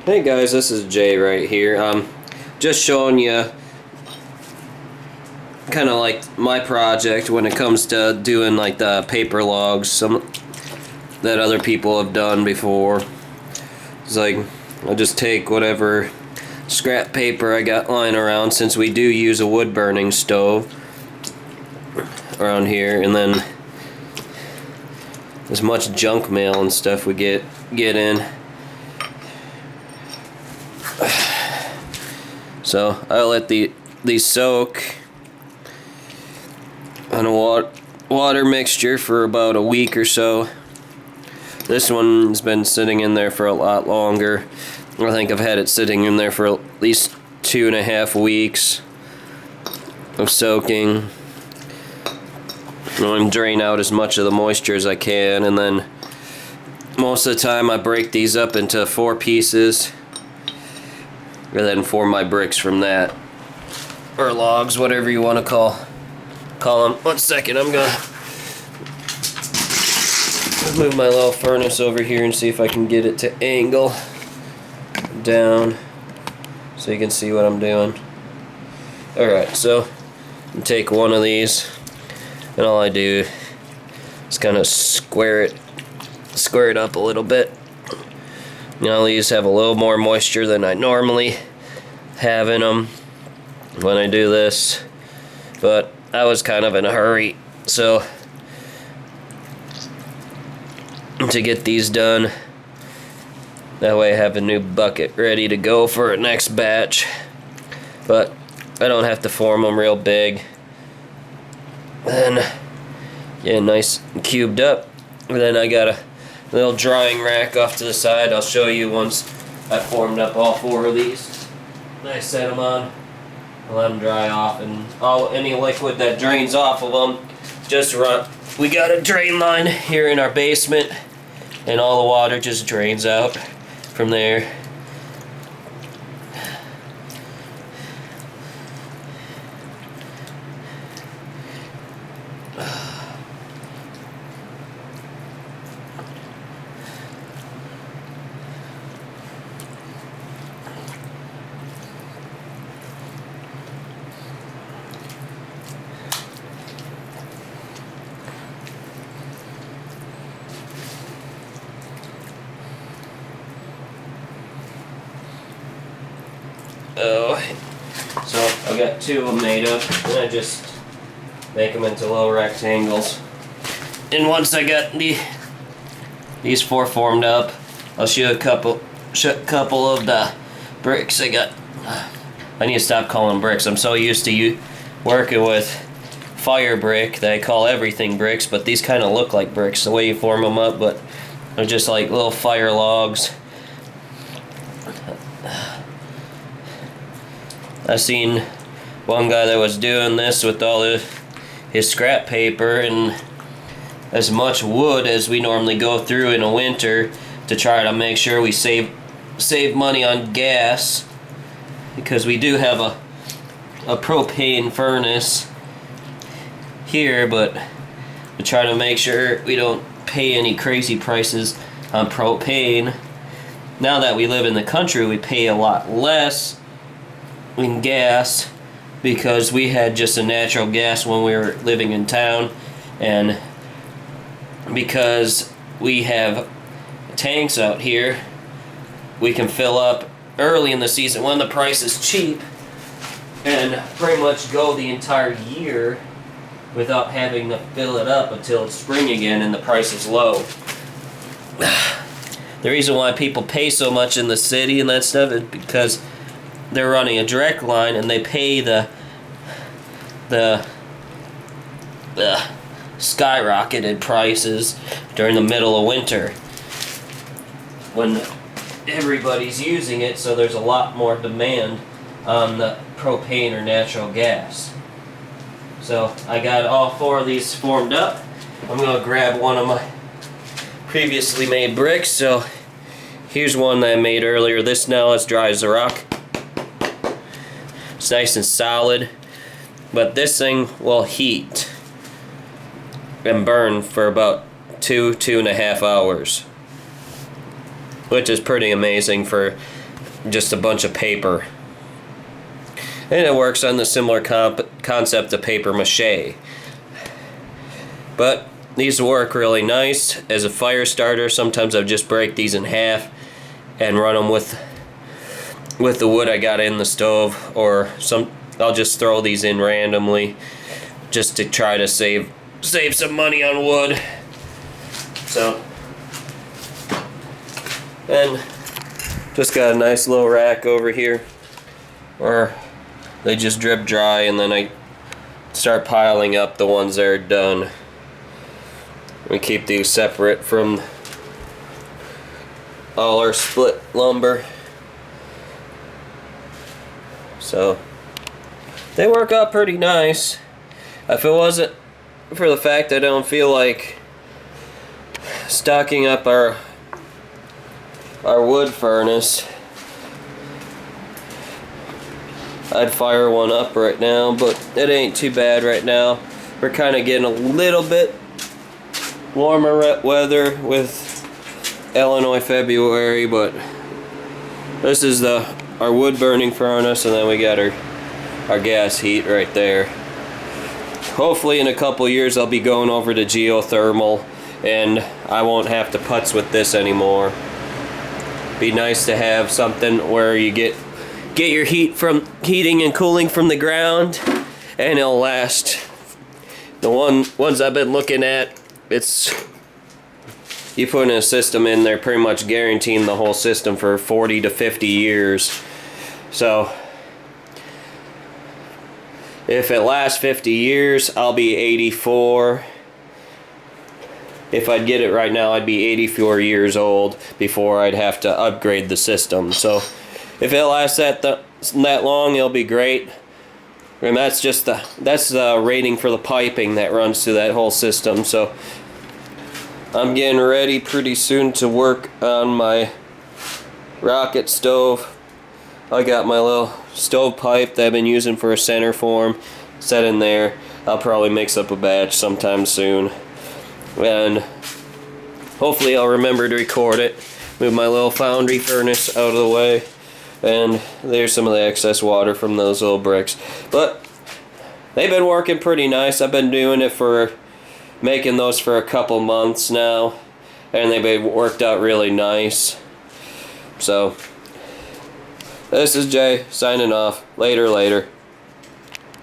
Hey guys, this is Jay right here. Just showing you kind of like my project when it comes to doing like the paper logs, some that other people have done before. It's like I'll just take whatever scrap paper I got lying around, since we do use a wood burning stove around here, and then as much junk mail and stuff we get in. So I let these soak on a water mixture for about a week or so. This one's been sitting in there for a lot longer. I think I've had it sitting in there for at least 2.5 weeks of soaking. I'm drain out as much of the moisture as I can, and then most of the time I break these up into 4 pieces and then form my bricks from that, or logs, whatever you want to call them. 1 second, I'm gonna move my little furnace over here and see if I can get it to angle down so you can see what I'm doing. Alright, so I take one of these, and all I do is kind of square it up a little bit. Now these have a little more moisture than I normally have in them when I do this, but I was kind of in a hurry, so to get these done, that way I have a new bucket ready to go for a next batch. But I don't have to form them real big. Then get nice and cubed up, and then I got a little drying rack off to the side. I'll show you once I formed up all 4 of these. I set them on, I let them dry off, and any liquid that drains off of them just run. We got a drain line here in our basement, and all the water just drains out from there. So I got 2 of them made up, and I just make them into little rectangles. And once I got these 4 formed up, I'll show you a couple of the bricks I got. I need to stop calling them bricks. I'm so used to working with fire brick that I call everything bricks, but these kind of look like bricks the way you form them up, but they're just like little fire logs. I seen one guy that was doing this with all his scrap paper and as much wood as we normally go through in a winter to try to make sure we save money on gas, because we do have a propane furnace here, but we try to make sure we don't pay any crazy prices on propane. Now that we live in the country, we pay a lot less in gas because we had just a natural gas when we were living in town, and because we have tanks out here, we can fill up early in the season when the price is cheap and pretty much go the entire year without having to fill it up until it's spring again and the price is low. The reason why people pay so much in the city and that stuff is because they're running a direct line and they pay the skyrocketed prices during the middle of winter when everybody's using it, so there's a lot more demand on the propane or natural gas. So I got all 4 of these formed up. I'm going to grab one of my previously made bricks. So here's one that I made earlier. This now is dry as a rock. It's nice and solid, but this thing will heat and burn for about 2.5 hours, which is pretty amazing for just a bunch of paper. And it works on the similar concept of paper mache. But these work really nice as a fire starter. Sometimes I'll just break these in half and run them with the wood I got in the stove, or I'll just throw these in randomly just to try to save some money on wood. So, and just got a nice little rack over here where they just drip dry, and then I start piling up the ones that are done. We keep these separate from all our split lumber. So they work out pretty nice. If it wasn't for the fact I don't feel like stocking up our wood furnace, I'd fire one up right now, but it ain't too bad right now. We're kind of getting a little bit warmer weather with Illinois February, but this is our wood burning furnace, and then we got our gas heat right there. Hopefully in a couple years I'll be going over to geothermal and I won't have to putz with this anymore. Be nice to have something where you get your heat from heating and cooling from the ground, and it'll last. The ones I've been looking at, it's you put in a system in there pretty much guaranteeing the whole system for 40 to 50 years. So if it lasts 50 years, I'll be 84. If I'd get it right now, I'd be 84 years old before I'd have to upgrade the system. So if it lasts that long, it'll be great. And that's the rating for the piping that runs through that whole system. So I'm getting ready pretty soon to work on my rocket stove. I got my little stove pipe that I've been using for a center form set in there. I'll probably mix up a batch sometime soon, and hopefully I'll remember to record it. Move my little foundry furnace out of the way, and there's some of the excess water from those little bricks. But they've been working pretty nice. I've been doing it making those for a couple months now, and they've worked out really nice. So this is Jay signing off. Later.